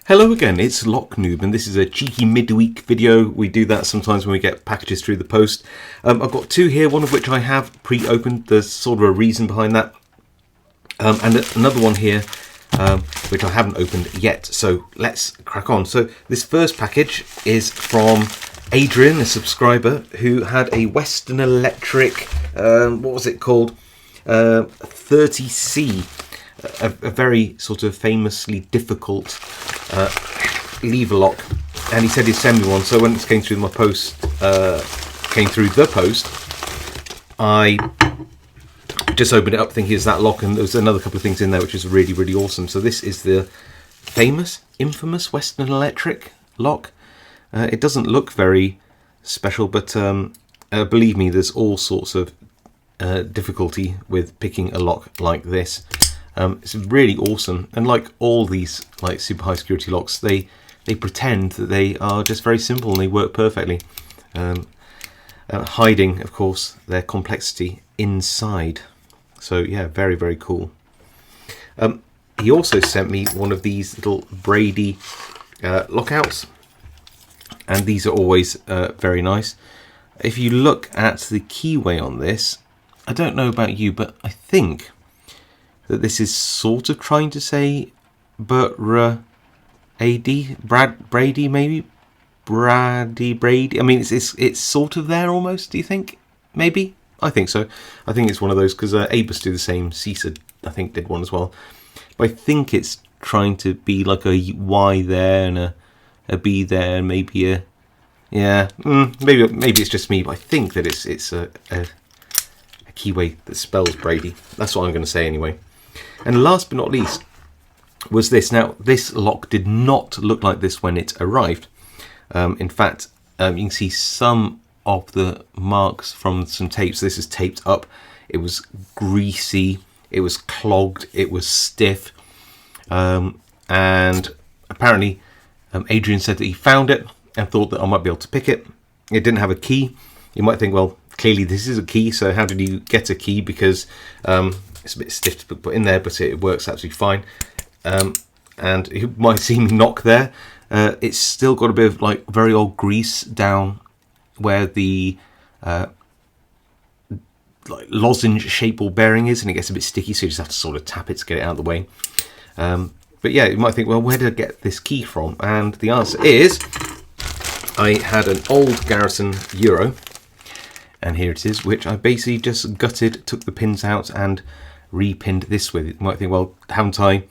Hello again, it's Noob, and this is a cheeky midweek video. We do that sometimes when we get packages through the post. I've got two here, one of which I have pre-opened. There's sort of a reason behind that. And another one here, which I haven't opened yet. So let's crack on. So this first package is from Adrian, a subscriber, who had a Western Electric, what was it called? 30C. A very sort of famously difficult lever lock, and he said he'd send me one. So when it came through the post, I just opened it up thinking it's that lock, and there's another couple of things in there which is really, really awesome. So this is the infamous Western Electric lock. It doesn't look very special, but believe me, there's all sorts of difficulty with picking a lock like this. It's really awesome, and like all these like super high security locks, they pretend that they are just very simple and they work perfectly, hiding of course their complexity inside. So yeah, very, very cool. He also sent me one of these little Brady lockouts, and these are always very nice. If you look at the keyway on this, I don't know about you, but I think that this is sort of trying to say Brady, maybe Brady. I mean, it's sort of there almost. Do you think? Maybe. I think so. I think it's one of those because Abus do the same. CISA, I think, did one as well. But I think it's trying to be like a Y there and a B there, and maybe a maybe it's just me. But I think that it's a keyway that spells Brady. That's what I'm going to say anyway. And last but not least was this. Now, this lock did not look like this when it arrived. In fact, you can see some of the marks from some tapes. This is taped up. It was greasy. It was clogged. It was stiff. And apparently, Adrian said that he found it and thought that I might be able to pick it. It didn't have a key. You might think, well, clearly this is a key, so how did you get a key? Because it's a bit stiff to put in there, but it works absolutely fine. And you might see me knock there. It's still got a bit of like very old grease down where the like lozenge shape ball bearing is, and it gets a bit sticky, so you just have to sort of tap it to get it out of the way. But yeah, you might think, well, where did I get this key from? And the answer is, I had an old Garrison Euro, and here it is, which I basically just gutted, took the pins out and repinned this with. You might think, well, haven't I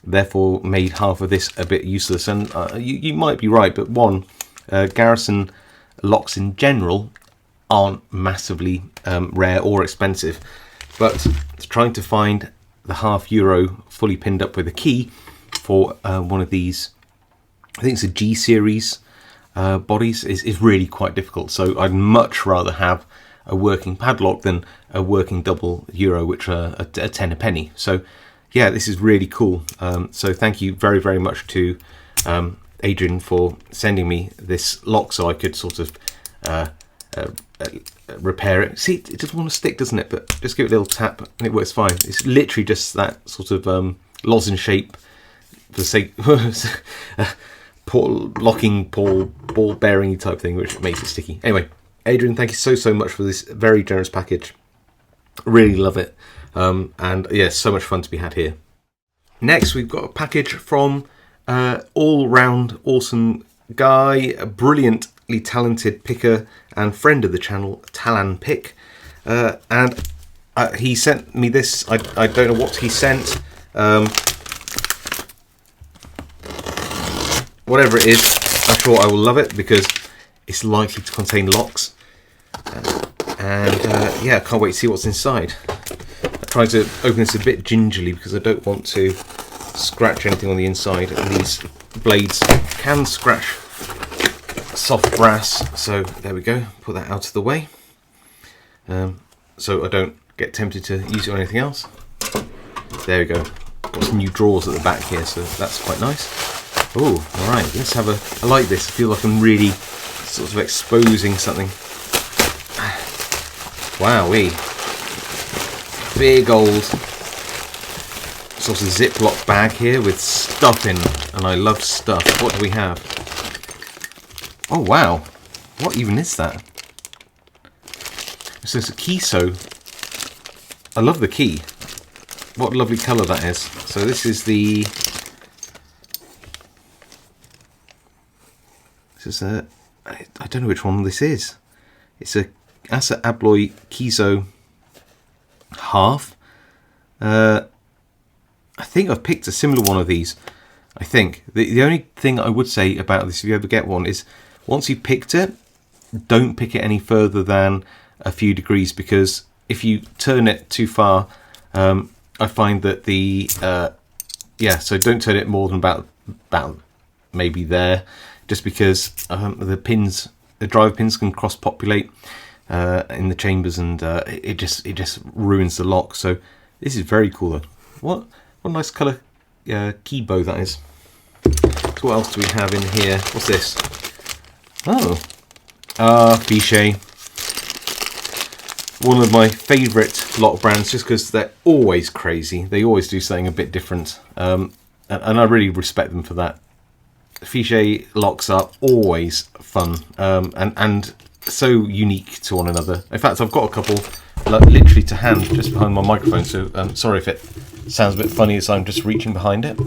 therefore made half of this a bit useless? And you might be right, but one, Garrison locks in general aren't massively rare or expensive, but trying to find the half Euro fully pinned up with a key for one of these, I think it's a G series bodies, is really quite difficult. So I'd much rather have a working padlock than a working double Euro, which are a 10 a penny. So yeah, this is really cool. So thank you very, very much to Adrian for sending me this lock so I could sort of repair it. See, it doesn't want to stick, doesn't it? But just give it a little tap and it works fine. It's literally just that sort of lozenge shape for the sake locking ball bearing type thing, which makes it sticky. Anyway, Adrian, thank you so much for this very generous package. Really love it. And yeah, so much fun to be had here. Next, we've got a package from all-round awesome guy, a brilliantly talented picker and friend of the channel, Talan Pick. And he sent me this. I don't know what he sent. Whatever it is, I'm sure I will love it because it's likely to contain locks. Yeah, I can't wait to see what's inside. I'm trying to open this a bit gingerly because I don't want to scratch anything on the inside, and these blades can scratch soft brass. So there we go, put that out of the way, so I don't get tempted to use it on anything else. There we go. Got some new drawers at the back here, so that's quite nice. Oh, all right, let's have a. I like this. I feel like I'm really sort of exposing something. Wowee. Big old sort of Ziploc bag here with stuff in, and I love stuff. What do we have? Oh wow, what even is that? So it's a keyso. I love the key. What a lovely colour that is. So this is the... This is a... I don't know which one this is. It's a Asa Abloy Keyso half. I think I've picked a similar one of these. I think. The only thing I would say about this, if you ever get one, is once you've picked it, don't pick it any further than a few degrees, because if you turn it too far, I find that the yeah, so don't turn it more than about maybe there, just because the pins, the driver pins, can cross populate in the chambers, and it just ruins the lock. So this is very cool though. What a nice colour key bow that is. So what else do we have in here? What's this? Oh, Fichet. One of my favourite lock brands, just because they're always crazy. They always do something a bit different, and I really respect them for that. Fichet locks are always fun, and so unique to one another. In fact, I've got a couple literally to hand just behind my microphone, so sorry if it sounds a bit funny as I'm just reaching behind it.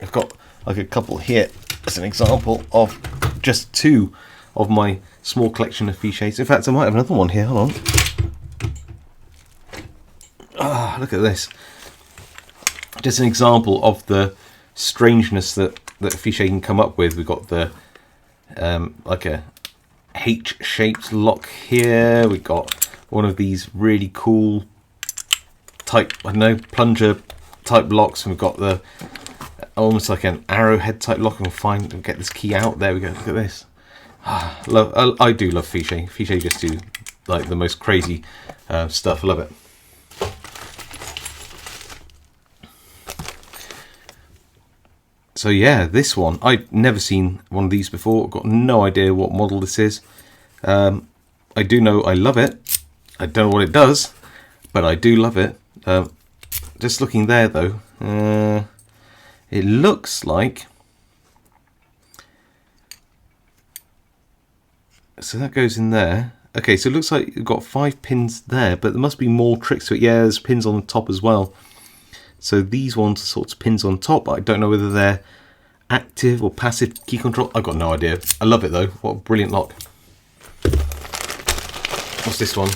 I've got like a couple here as an example of just two of my small collection of Fichets. In fact, I might have another one here. Hold on. Ah, look at this. Just an example of the strangeness that Fichet can come up with. We've got the like a H-shaped lock here. We've got one of these really cool type, I don't know, plunger type locks, and we've got the almost like an arrowhead type lock. And we'll get this key out. There we go. Look at this. I do love Fichet. Fichet just do like the most crazy stuff. I love it. So yeah, this one, I've never seen one of these before. I've got no idea what model this is. I do know I love it. I don't know what it does, but I do love it. Just looking there though, it looks like... So that goes in there. Okay, so it looks like you've got 5 pins there, but there must be more tricks to it. Yeah, there's pins on the top as well. So these ones are sorts of pins on top. I don't know whether they're active or passive key control. I've got no idea. I love it though. What a brilliant lock. What's this one?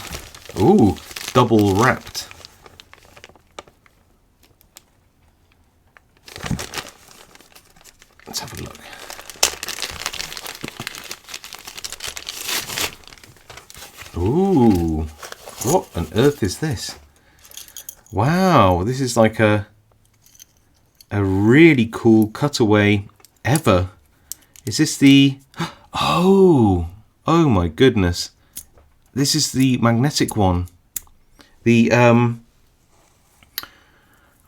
Ooh, double wrapped. Let's have a look. Ooh, what on earth is this? Wow, this is like a really cool cutaway ever. Is this the... Oh my goodness. This is the magnetic one. The oh,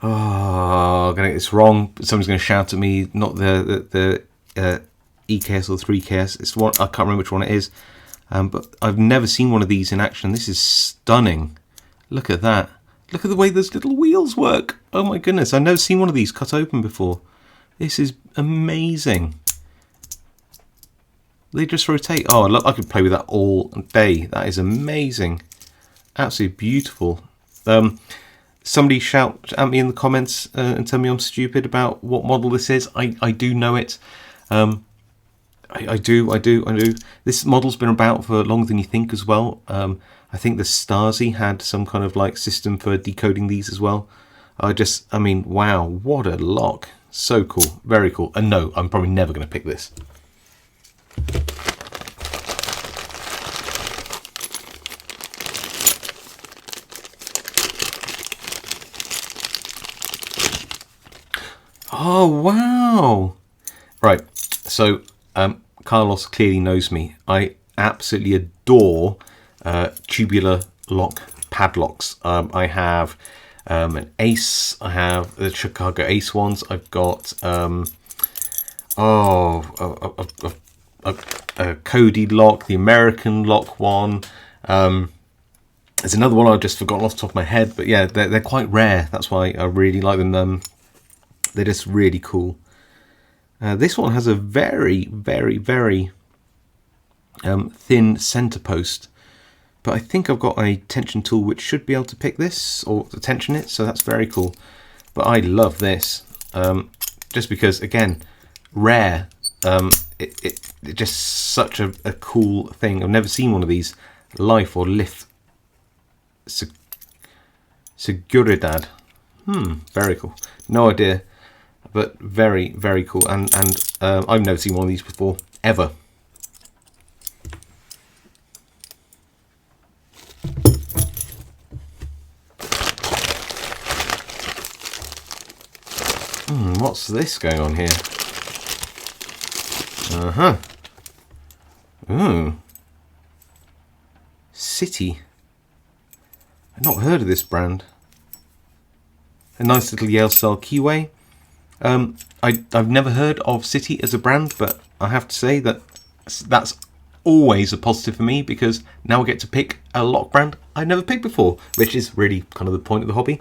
I'm gonna get this wrong. Someone's gonna shout at me. Not the EKS or 3KS. It's one, I can't remember which one it is. But I've never seen one of these in action. This is stunning. Look at that. Look at the way those little wheels work. Oh my goodness, I've never seen one of these cut open before. This is amazing. They just rotate. Oh, I could play with that all day. That is amazing. Absolutely beautiful. Somebody shout at me in the comments and tell me I'm stupid about what model this is. I do know it. I do. This model's been about for longer than you think as well. I think the Stasi had some kind of like system for decoding these as well. I mean, wow, what a lock. So cool, very cool. And no, I'm probably never going to pick this. Oh, wow. Right, so Carlos clearly knows me. I absolutely adore tubular lock padlocks. I have an Ace. I have the Chicago Ace ones. I've got a Cody lock, the American lock one. There's another one I've just forgotten off the top of my head, but yeah, they're quite rare. That's why I really like them. They're just really cool. This one has a very, very, very thin center post, but I think I've got a tension tool which should be able to pick this or to tension it, so that's very cool. But I love this, just because, again, rare. It's just such a cool thing. I've never seen one of these. Life or Lift Seguridad. Very cool. No idea, but very, very cool. And I've never seen one of these before, ever. What's this going on here? Ooh. City. I've not heard of this brand. A nice little Yale style keyway. I've never heard of City as a brand, but I have to say that that's always a positive for me, because now I get to pick a lock brand I've never picked before, which is really kind of the point of the hobby.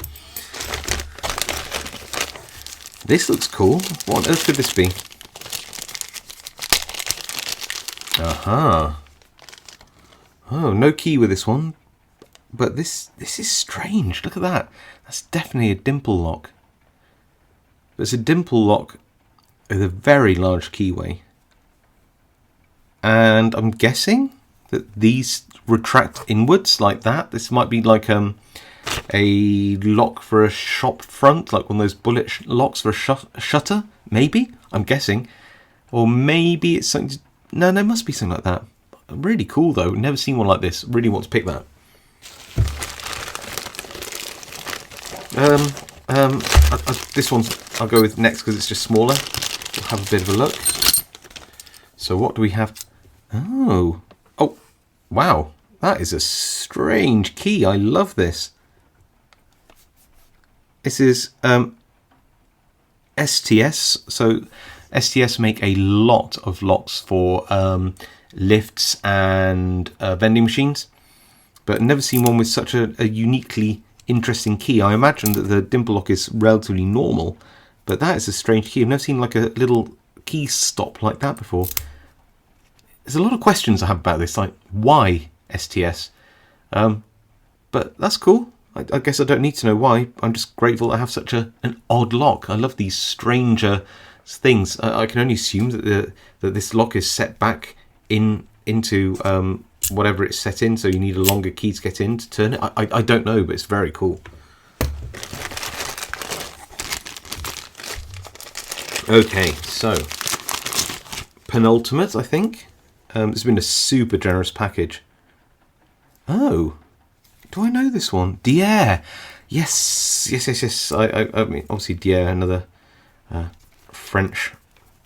This looks cool. What on earth could this be? Aha. Oh, no key with this one. But this is strange. Look at that. That's definitely a dimple lock. But it's a dimple lock with a very large keyway. And I'm guessing that these retract inwards like that. This might be like a lock for a shop front, like one of those bullet locks for a shutter, maybe, I'm guessing. Or maybe it's something, no, there must be something like that. Really cool though, never seen one like this, really want to pick that. This one I'll go with next because it's just smaller. We'll have a bit of a look. So what do we have? Oh, wow, that is a strange key. I love this. This is STS. So STS make a lot of locks for lifts and vending machines, but never seen one with such a uniquely interesting key. I imagine that the dimple lock is relatively normal, but that is a strange key. I've never seen like a little key stop like that before. There's a lot of questions I have about this, like why STS, but that's cool. I guess I don't need to know why. I'm just grateful I have such an odd lock. I love these stranger things. I can only assume that this lock is set back into whatever it's set in, so you need a longer key to get in to turn it. I don't know, but it's very cool. Okay, so penultimate, I think. It's been a super generous package. Oh, do I know this one? Dier. Yes. I mean, obviously Dier, another French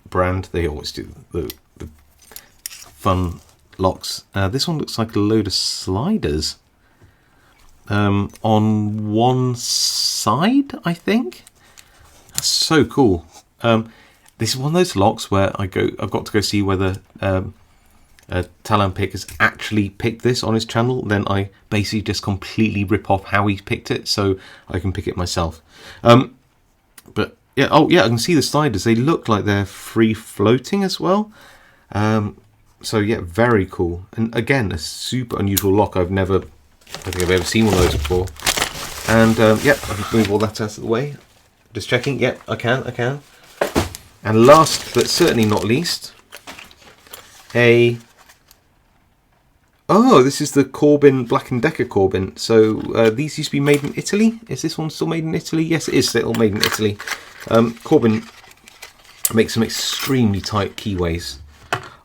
brand. They always do the fun locks. This one looks like a load of sliders on one side, I think. That's so cool. This is one of those locks where I've got to go see whether Talan Pick has actually picked this on his channel. Then I basically just completely rip off how he picked it, so I can pick it myself. But yeah, oh yeah, I can see the sliders. They look like they're free floating as well. So yeah, very cool. And again, a super unusual lock. I don't think I've ever seen one of those before. And yeah, I'll just move all that out of the way. Just checking. Yep, I can. And last but certainly not least, this is the Corbin Black & Decker Corbin. So these used to be made in Italy. Is this one still made in Italy? Yes, it is still made in Italy. Corbin makes some extremely tight keyways.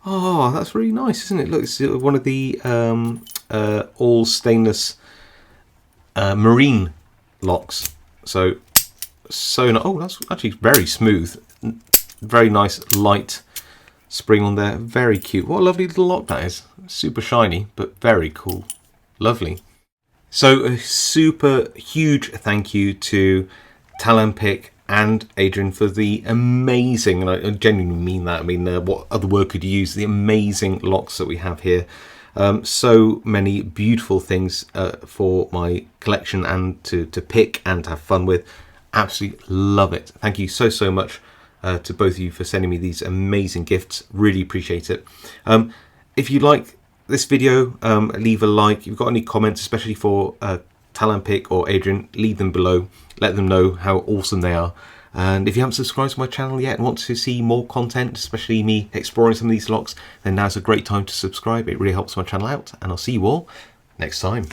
Oh, that's really nice, isn't it? Look, it's one of the all stainless marine locks. So oh, that's actually very smooth. Very nice light spring on there. Very cute. What a lovely little lock that is. Super shiny, but very cool. Lovely. So a super huge thank you to Talan Pick and Adrian for the amazing, and I genuinely mean that, I mean, what other word could you use, the amazing locks that we have here. So many beautiful things for my collection and to pick and to have fun with. Absolutely love it. Thank you so much to both of you for sending me these amazing gifts. Really appreciate it. If you like this video, leave a like. If you've got any comments, especially for Talan Pick or Adrian, leave them below. Let them know how awesome they are. And if you haven't subscribed to my channel yet and want to see more content, especially me exploring some of these locks, then now's a great time to subscribe. It really helps my channel out, and I'll see you all next time.